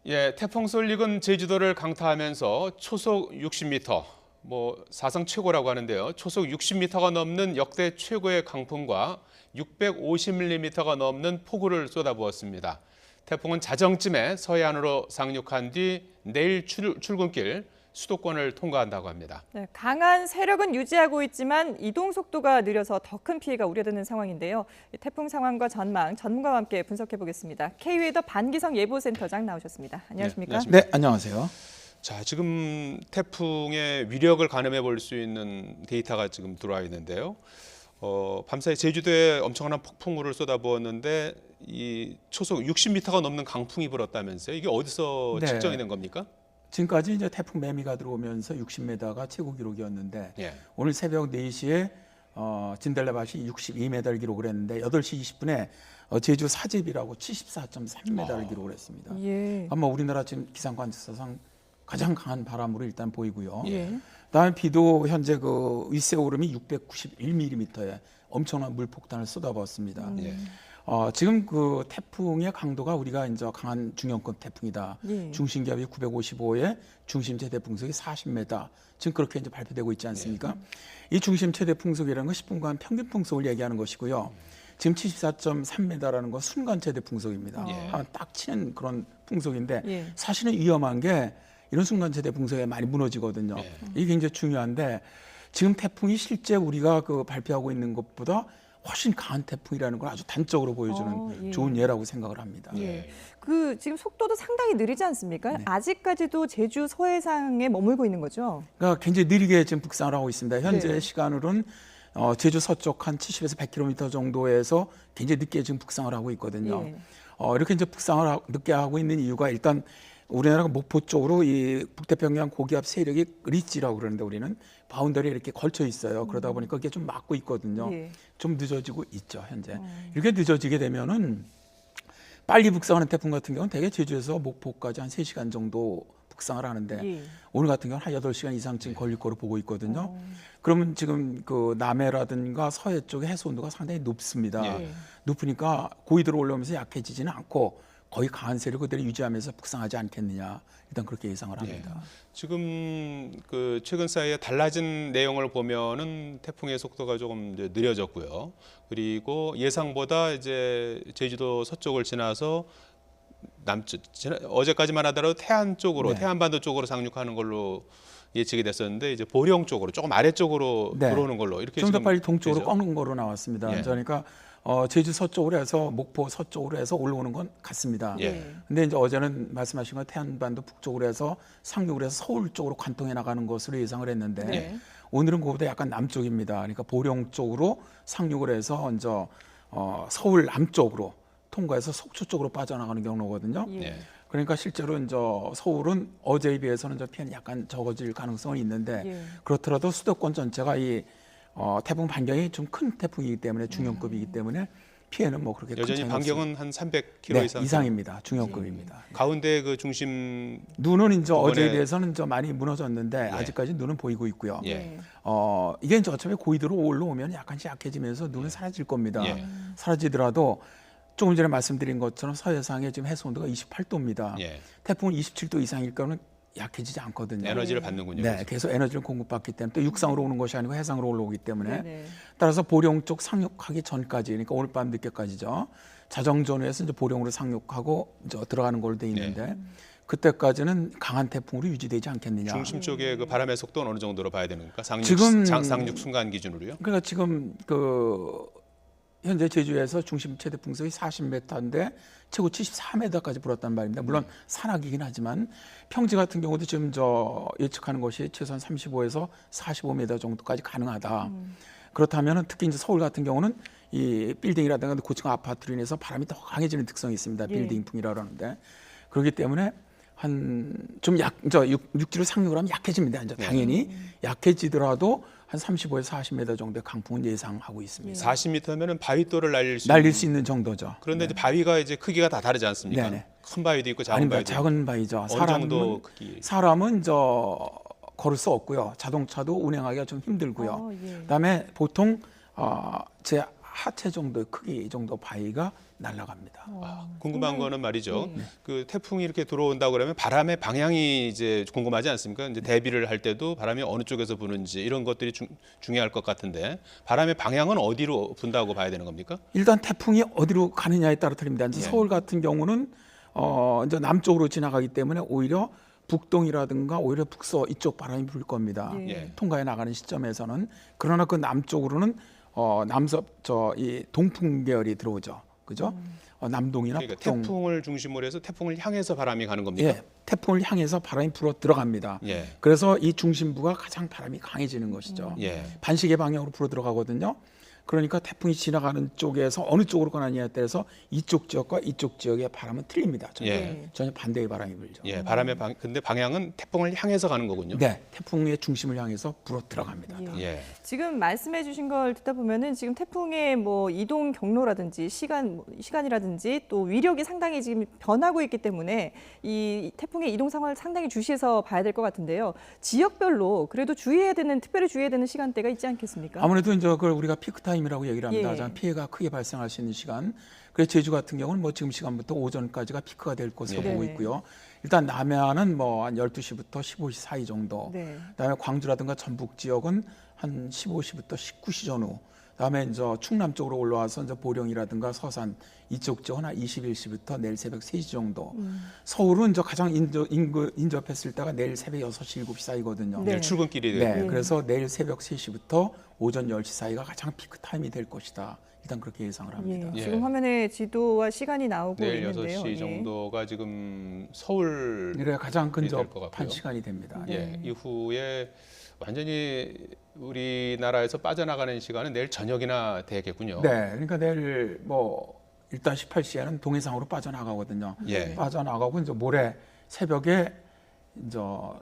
예, 태풍 솔릭은 제주도를 강타하면서 초속 60m, 사상 최고라고 하는데요. 초속 60m가 넘는 역대 최고의 강풍과 650mm가 넘는 폭우를 쏟아부었습니다. 태풍은 자정쯤에 서해안으로 상륙한 뒤 내일 출근길 수도권을 통과한다고 합니다. 네, 강한 세력은 유지하고 있지만 이동 속도가 느려서 더 큰 피해가 우려되는 상황인데요. 태풍 상황과 전망 전문가와 함께 분석해 보겠습니다. K웨더 반기성 예보센터장 나오셨습니다. 안녕하십니까? 네, 안녕하세요. 자, 지금 태풍의 위력을 가늠해 볼 수 있는 데이터가 지금 들어와 있는데요. 밤사이 제주도에 엄청난 폭풍우를 쏟아부었는데 이 초속 60m가 넘는 강풍이 불었다면서요? 이게 어디서 네. 측정이 된 겁니까? 지금까지 이제 태풍 매미가 들어오면서 60m가 최고 기록이었는데 예. 오늘 새벽 4시에 진달래밭이 62m를 기록을 했는데 8시 20분에 제주 사제비라고 74.3m를 기록을 했습니다. 예. 아마 우리나라 지금 기상관측사상 가장 강한 바람으로 일단 보이고요. 예. 그다음에 비도 현재 그 윗세 오름이 691mm의 엄청난 물폭탄을 쏟아부었습니다. 예. 지금 그 태풍의 강도가 우리가 이제 강한 중형급 태풍이다. 예. 중심 기압이 955에 중심 최대 풍속이 40m. 지금 그렇게 이제 발표되고 있지 않습니까? 이 중심 최대 풍속이라는 건 10분간 평균 풍속을 얘기하는 것이고요. 지금 74.3m라는 건 순간 최대 풍속입니다. 딱 치는 그런 풍속인데 예. 사실은 위험한 게 이런 순간 최대 풍속에 많이 무너지거든요. 이게 굉장히 중요한데 지금 태풍이 실제 우리가 그 발표하고 있는 것보다 훨씬 강한 태풍이라는 걸 아주 단적으로 보여주는 예. 좋은 예라고 생각을 합니다. 예. 그 지금 속도도 상당히 느리지 않습니까? 네. 아직까지도 제주 서해상에 머물고 있는 거죠? 그러니까 굉장히 느리게 지금 북상을 하고 있습니다. 현재 네. 시간으로는 제주 서쪽 한 70에서 100km 정도에서 굉장히 늦게 지금 북상을 하고 있거든요. 예. 이렇게 이제 북상을 늦게 하고 있는 이유가 일단 우리나라가 목포 쪽으로 이 북태평양 고기압 세력이 리치라고 그러는데 우리는 바운더리에 이렇게 걸쳐 있어요. 그러다 보니까 그게 좀 막고 있거든요. 예. 좀 늦어지고 있죠, 현재. 이렇게 늦어지게 되면은 빨리 북상하는 태풍 같은 경우는 대개 제주에서 목포까지 한 3시간 정도 북상을 하는데 예. 오늘 같은 경우는 한 8시간 이상 지금 걸릴 거로 보고 있거든요. 그러면 지금 그 남해라든가 서해 쪽의 해수 온도가 상당히 높습니다. 예. 높으니까 고위도로 올라오면서 약해지지는 않고 거의 강한 세력을 그대로 유지하면서 북상하지 않겠느냐. 일단 그렇게 예상을 합니다. 지금 그 최근 사이에 달라진 내용을 보면은 태풍의 속도가 조금 이제 느려졌고요. 그리고 예상보다 이제 제주도 서쪽을 지나서 어제까지만 하더라도 태안 쪽으로 네. 태안반도 쪽으로 상륙하는 걸로 예측이 됐었는데 이제 보령 쪽으로 조금 아래쪽으로 네. 들어오는 걸로 이렇게 좀 더 지금 빨리 동쪽으로 되죠? 꺾는 거로 나왔습니다. 예. 그러니까 제주 서쪽으로 해서 목포 서쪽으로 해서 올라오는 건 같습니다. 예. 근데 이제 어제는 말씀하신 것 태안반도 북쪽으로 해서 상륙을 해서 서울 쪽으로 관통해 나가는 것으로 예상을 했는데 네. 오늘은 그보다 약간 남쪽입니다. 그러니까 보령 쪽으로 상륙을 해서 이제 서울 남쪽으로 통과해서 속초 쪽으로 빠져나가는 경로거든요. 예. 예. 그러니까 실제로 이제 서울은 어제에 비해서는 좀 피해는 약간 적어질 가능성은 있는데 예. 그렇더라도 수도권 전체가 이 태풍 반경이 좀 큰 태풍이기 때문에 중형급이기 때문에 피해는 뭐 그렇게 큰 여전히 차이는 반경은 한 300km 네, 이상 이상입니다. 중형급입니다. 가운데 그 중심 눈은 이제 이번에- 어제에 비해서는 좀 많이 무너졌는데 예. 아직까지 눈은 보이고 있고요. 예. 이게 이제 어차피 고위도로 올라오면 약간씩 약해지면서 눈은 사라질 겁니다. 예. 사라지더라도 조금 전에 말씀드린 것처럼 서해상에 지금 해수 온도가 28도입니다. 예. 태풍은 27도 이상일 거는 약해지지 않거든요. 에너지를 받는군요. 네, 그래서. 계속 에너지를 공급받기 때문에 또 육상으로 오는 것이 아니고 해상으로 올라오기 때문에 네. 따라서 보령 쪽 상륙하기 전까지, 그러니까 오늘 밤 늦게까지죠. 자정전후에서 이제 보령으로 상륙하고 이제 들어가는 걸로 돼 있는데 그때까지는 강한 태풍으로 유지되지 않겠느냐. 중심 쪽의 그 바람의 속도는 어느 정도로 봐야 되는 겁니까? 지금- 상륙 순간 기준으로요? 그러니까 지금 그 현재 제주에서 중심 최대 풍속이 40m인데 최고 74m까지 불었단 말입니다. 물론 산악이긴 하지만 평지 같은 경우도 지금 예측하는 것이 최소한 35에서 45m 정도까지 가능하다. 그렇다면 특히 이제 서울 같은 경우는 이 빌딩이라든가 고층 아파트로 인해서 바람이 더 강해지는 특성이 있습니다. 빌딩풍이라고 하는데 그렇기 때문에 육지로 상륙을 하면 약해집니다. 이제 당연히 약해지더라도 한 35에서 40m 정도의 강풍은 예상하고 있습니다. 40m면은 바위돌을 날릴 수 있는 정도죠. 그런데 이제 바위가 이제 크기가 다 다르지 않습니까? 네네. 큰 바위도 있고 작은 아닙니다. 바위도 있고. 작은 바위죠. 어느 정도 크기? 사람은 걸을 수 없고요. 자동차도 운행하기가 좀 힘들고요. 예. 그다음에 보통 제 하체 정도의 크기 정도 바위가 날아갑니다. 궁금한 거는 말이죠. 그 태풍이 이렇게 들어온다고 그러면 바람의 방향이 이제 궁금하지 않습니까? 이제 대비를 할 때도 바람이 어느 쪽에서 부는지 이런 것들이 중요할 것 같은데 바람의 방향은 어디로 분다고 봐야 되는 겁니까? 일단 태풍이 어디로 가느냐에 따라 틀립니다. 이제 서울 같은 경우는 이제 남쪽으로 지나가기 때문에 오히려 북동이라든가 오히려 북서 이쪽 바람이 불 겁니다. 예. 통과해 나가는 시점에서는. 그러나 그 남쪽으로는 이 동풍 계열이 들어오죠. 그죠? 남동이나 그러니까 북동. 태풍을 중심으로 해서 태풍을 향해서 바람이 가는 겁니까? 예, 태풍을 향해서 바람이 불어 들어갑니다. 예. 그래서 이 중심부가 가장 바람이 강해지는 것이죠. 예. 반시계 방향으로 불어 들어가거든요. 그러니까 태풍이 지나가는 쪽에서 어느 쪽으로 가느냐에 따라서 이쪽 지역과 이쪽 지역의 바람은 틀립니다. 예. 전혀 반대의 바람이 불죠. 예, 근데 방향은 태풍을 향해서 가는 거군요. 네, 태풍의 중심을 향해서 불어 들어갑니다. 예. 지금 말씀해 주신 걸 듣다 보면은 지금 태풍의 뭐 이동 경로라든지 시간이라든지 또 위력이 상당히 지금 변하고 있기 때문에 이 태풍의 이동 상황을 상당히 주시해서 봐야 될 것 같은데요. 지역별로 그래도 특별히 주의해야 되는 시간대가 있지 않겠습니까? 아무래도 이제 그걸 우리가 피크 타임이라고 얘기를 합니다. 예. 가장 피해가 크게 발생할 수 있는 시간. 그래서 제주 같은 경우는 뭐 지금 시간부터 오전까지가 피크가 될 것으로 네. 보고 있고요. 일단 남해안은 뭐 한 12시부터 15시 사이 정도. 네. 그다음에 광주라든가 전북 지역은 한 15시부터 19시 전후. 그다음에 이제 충남 쪽으로 올라와서 이제 보령이라든가 서산 이쪽 지역은 한 21시부터 내일 새벽 3시 정도. 서울은 이제 가장 인접했을 때가 내일 새벽 6시, 7시 사이거든요. 네. 내일 출근길이 네, 되고. 그래서 내일 새벽 3시부터 오전 10시 사이가 가장 피크 타임이 될 것이다. 일단 그렇게 예상을 합니다. 예. 예. 지금 화면에 지도와 시간이 나오고 내일 있는데요. 6시 예. 정도가 지금 서울 이래 가장 될것 근접한 같고요. 시간이 됩니다. 예, 이후에 완전히 우리나라에서 빠져나가는 시간은 내일 저녁이나 되겠군요. 네, 그러니까 내일 뭐 일단 18시에는 동해상으로 빠져나가거든요. 예. 빠져나가고 이제 모레 새벽에 이제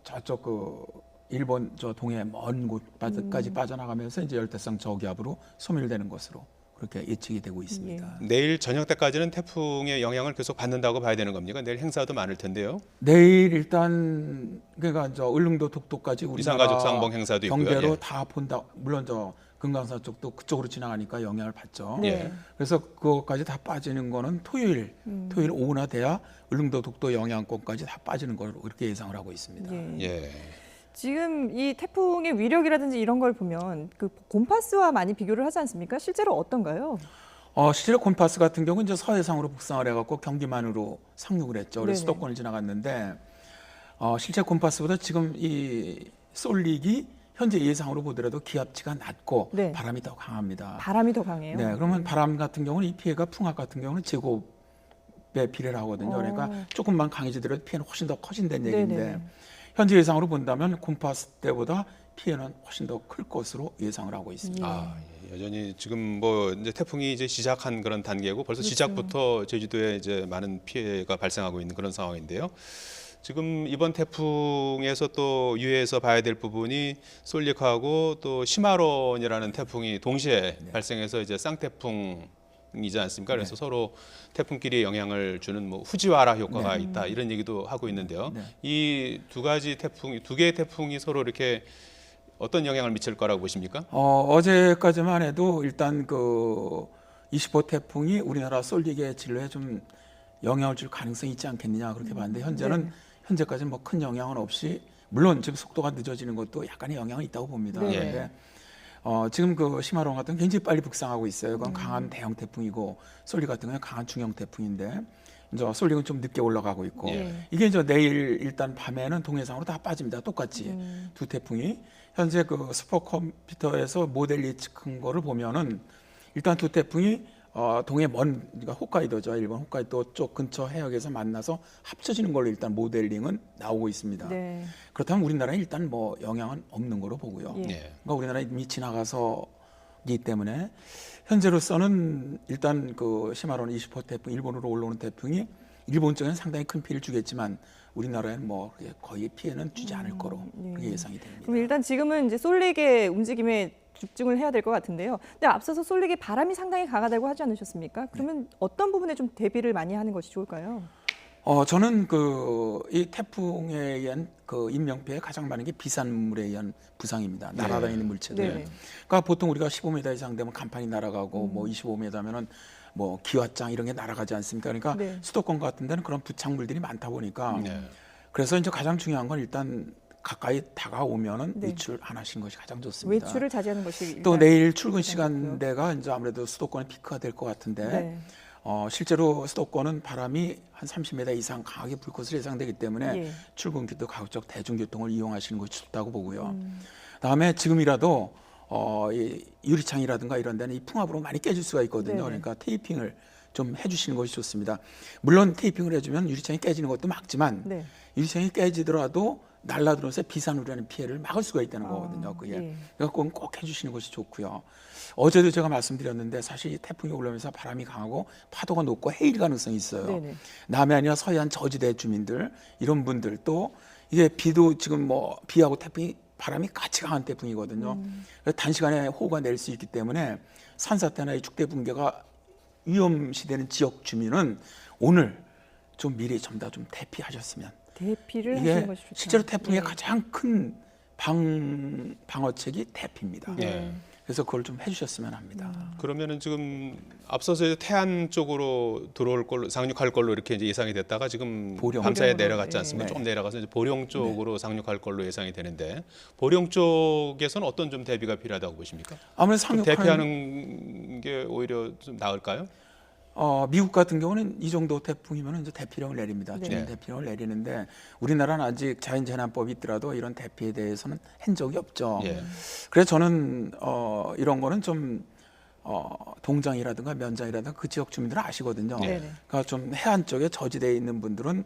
저쪽 그 일본 저 동해 먼 곳까지 빠져나가면서 이제 열대성 저기압으로 소멸되는 것으로 그렇게 예측이 되고 있습니다. 내일 저녁 때까지는 태풍의 영향을 계속 받는다고 봐야 되는 겁니까? 내일 행사도 많을 텐데요. 내일 일단 그러니까 저 울릉도 독도까지 우리나라 이산가족 상봉 행사도 있고요. 경계로 예. 다 본다. 물론 저 금강산 쪽도 그쪽으로 지나가니까 영향을 받죠. 네. 예. 그래서 그거까지 다 빠지는 거는 토요일 오후나 돼야 울릉도 독도 영향권까지 다 빠지는 걸로 이렇게 예상을 하고 있습니다. 예. 예. 지금 이 태풍의 위력이라든지 이런 걸 보면 그 곰파스와 많이 비교를 하지 않습니까? 실제로 어떤가요? 실제로 곰파스 같은 경우는 이제 서해상으로 북상을 해갖고 경기만으로 상륙을 했죠. 그래서 네네. 수도권을 지나갔는데 실제 곰파스보다 지금 이 쏠릭이 현재 예상으로 보더라도 기압치가 낮고 네. 바람이 더 강합니다. 바람이 더 강해요. 네, 그러면 바람 같은 경우는 이 피해가 풍압 같은 경우는 제곱에 비례를 하거든요. 그러니까 조금만 강해지더라도 피해는 훨씬 더 커진다는 얘기인데 네네. 현재 예상으로 본다면 곰파스 때보다 피해는 훨씬 더 클 것으로 예상을 하고 있습니다. 아, 예. 여전히 지금 뭐 이제 태풍이 이제 시작한 그런 단계고 벌써 시작부터 제주도에 이제 많은 피해가 발생하고 있는 그런 상황인데요. 지금 이번 태풍에서 또 유의해서 봐야 될 부분이 솔릭하고 또 시마론이라는 태풍이 동시에 발생해서 이제 쌍태풍이지 않습니까? 그래서 서로 태풍끼리 영향을 주는 뭐 후지와라 효과가 있다 이런 얘기도 하고 있는데요. 네. 이 두 개의 태풍이 서로 이렇게 어떤 영향을 미칠 거라고 보십니까? 어제까지만 해도 일단 그 20호 태풍이 우리나라 솔릭의 진로에 좀 영향을 줄 가능성이 있지 않겠느냐 그렇게 봤는데 현재까지는 뭐 큰 영향은 없이 물론 지금 속도가 늦어지는 것도 약간의 영향이 있다고 봅니다. 네. 그런데 지금 그 시마론 같은 경우는 굉장히 빨리 북상하고 있어요. 그건 강한 대형 태풍이고 솔릭 같은 경우는 강한 중형 태풍인데 이제 솔릭은 좀 늦게 올라가고 있고 이게 이제 내일 일단 밤에는 동해상으로 다 빠집니다. 똑같이 두 태풍이 현재 그 슈퍼컴퓨터에서 모델 예측한 거를 보면은 일단 두 태풍이 동해 그러니까 홋카이도죠. 일본 홋카이도 쪽 근처 해역에서 만나서 합쳐지는 걸로 일단 모델링은 나오고 있습니다. 네. 그렇다면 우리나라에 일단 뭐 영향은 없는 거로 보고요. 예. 예. 그러니까 우리나라에 이미 지나가서기 때문에 현재로서는 일단 그 시마론 20호 태풍 일본으로 올라오는 태풍이 일본 쪽에는 상당히 큰 피해를 주겠지만 우리나라에는 뭐 거의 피해는 주지 않을 거로 그렇게 예상이 됩니다. 그럼 일단 지금은 이제 솔릭의 움직임에 집중을 해야 될 것 같은데요. 근데 앞서서 솔릭의 바람이 상당히 강하다고 하지 않으셨습니까? 그러면 어떤 부분에 좀 대비를 많이 하는 것이 좋을까요? 저는 이 태풍에 의한 그 인명피해 가장 많은 게 비산물에 의한 부상입니다. 날아다니는 물체들. 네. 그러니까 보통 우리가 15m 이상 되면 간판이 날아가고 뭐 25m면은 뭐 기왓장 이런 게 날아가지 않습니까? 그러니까 네. 수도권 같은 데는 그런 부착물들이 많다 보니까 네. 그래서 이제 가장 중요한 건 일단 가까이 다가오면은 네. 외출 안 하시는 것이 가장 좋습니다. 외출을 자제하는 것이 또 일단 내일 출근 가장 좋고요. 시간대가 이제 아무래도 수도권의 피크가 될 것 같은데 네. 실제로 수도권은 바람이 한 30m 이상 강하게 불 것으로 예상되기 때문에 예. 출근길도 가급적 대중교통을 이용하시는 것이 좋다고 보고요. 다음에 지금이라도 이 유리창이라든가 이런 데는 이 풍압으로 많이 깨질 수가 있거든요. 네네. 그러니까 테이핑을 좀 해주시는 것이 좋습니다. 물론 테이핑을 해주면 유리창이 깨지는 것도 막지만 네. 유리창이 깨지더라도 날라들어서 비산으로 피해를 막을 수가 있다는 거거든요. 그게. 예. 그러니까 꼭 해주시는 것이 좋고요. 어제도 제가 말씀드렸는데 사실 이 태풍이 올라오면서 바람이 강하고 파도가 높고 해일 가능성이 있어요. 네네. 남해안이나 서해안 저지대 주민들 이런 분들 또 이게 비도 지금 뭐 비하고 태풍이 바람이 같이 강한 태풍이거든요. 그래서 단시간에 호우가 낼 수 있기 때문에 산사태나 이 축대 붕괴가 위험시되는 지역 주민은 오늘 좀 미리 좀 다 좀 대피하셨으면. 대피를 하시는 이게 것이 좋다. 실제로 태풍의 예. 가장 큰 방어책이 대피입니다. 네. 그래서 그걸 좀 해주셨으면 합니다. 그러면은 지금 앞서서 이제 태안 쪽으로 들어올 걸로 상륙할 걸로 이렇게 이제 예상이 됐다가 지금 보령. 밤사이에 보령으로, 내려갔지 않습니까? 예. 조금 내려가서 이제 보령 쪽으로 상륙할 걸로 예상이 되는데 보령 쪽에서는 어떤 좀 대비가 필요하다고 보십니까? 아무래도 좀 상륙하는 대피하는 게 오히려 좀 나을까요? 미국 같은 경우는 이 정도 태풍이면 이제 대피령을 내립니다. 네. 주민 대피령을 내리는데 우리나라는 아직 자연재난법이 있더라도 이런 대피에 대해서는 한 적이 없죠. 예. 그래서 저는 이런 거는 좀 동장이라든가 면장이라든가 그 지역 주민들은 아시거든요. 네네. 그러니까 좀 해안 쪽에 저지대에 있는 분들은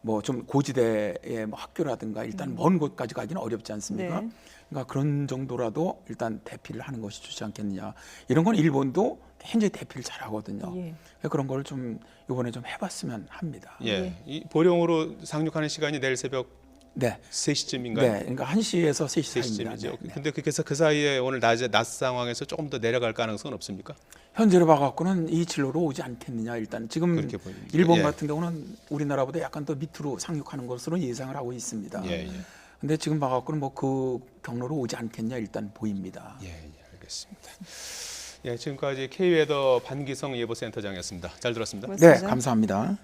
뭐 좀 고지대의 뭐 학교라든가 일단 먼 곳까지 가기는 어렵지 않습니까? 네. 그러니까 그런 정도라도 일단 대피를 하는 것이 좋지 않겠느냐. 이런 건 일본도 현재 대피를 잘하거든요. 예. 그런 걸 좀 이번에 좀 해봤으면 합니다. 예. 이 보령으로 상륙하는 시간이 내일 새벽 네, 3시쯤인가요? 네, 그러니까 1시에서 3시 사이입니다. 3시쯤이죠. 네. 근데 그래서 그 사이에 오늘 낮 상황에서 조금 더 내려갈 가능성은 없습니까? 현재로 봐갖고는 이 진로로 오지 않겠느냐. 일단 지금 그렇게 보입니다. 일본 예. 같은 경우는 우리나라보다 약간 더 밑으로 상륙하는 것으로 예상을 하고 있습니다. 예, 예. 근데 지금 봐갖고는 뭐 그 경로로 오지 않겠냐 일단 보입니다. 예, 알겠습니다. 예, 지금까지 K웨더 반기성 예보센터장이었습니다. 잘 들었습니다. 네, 고맙습니다. 감사합니다.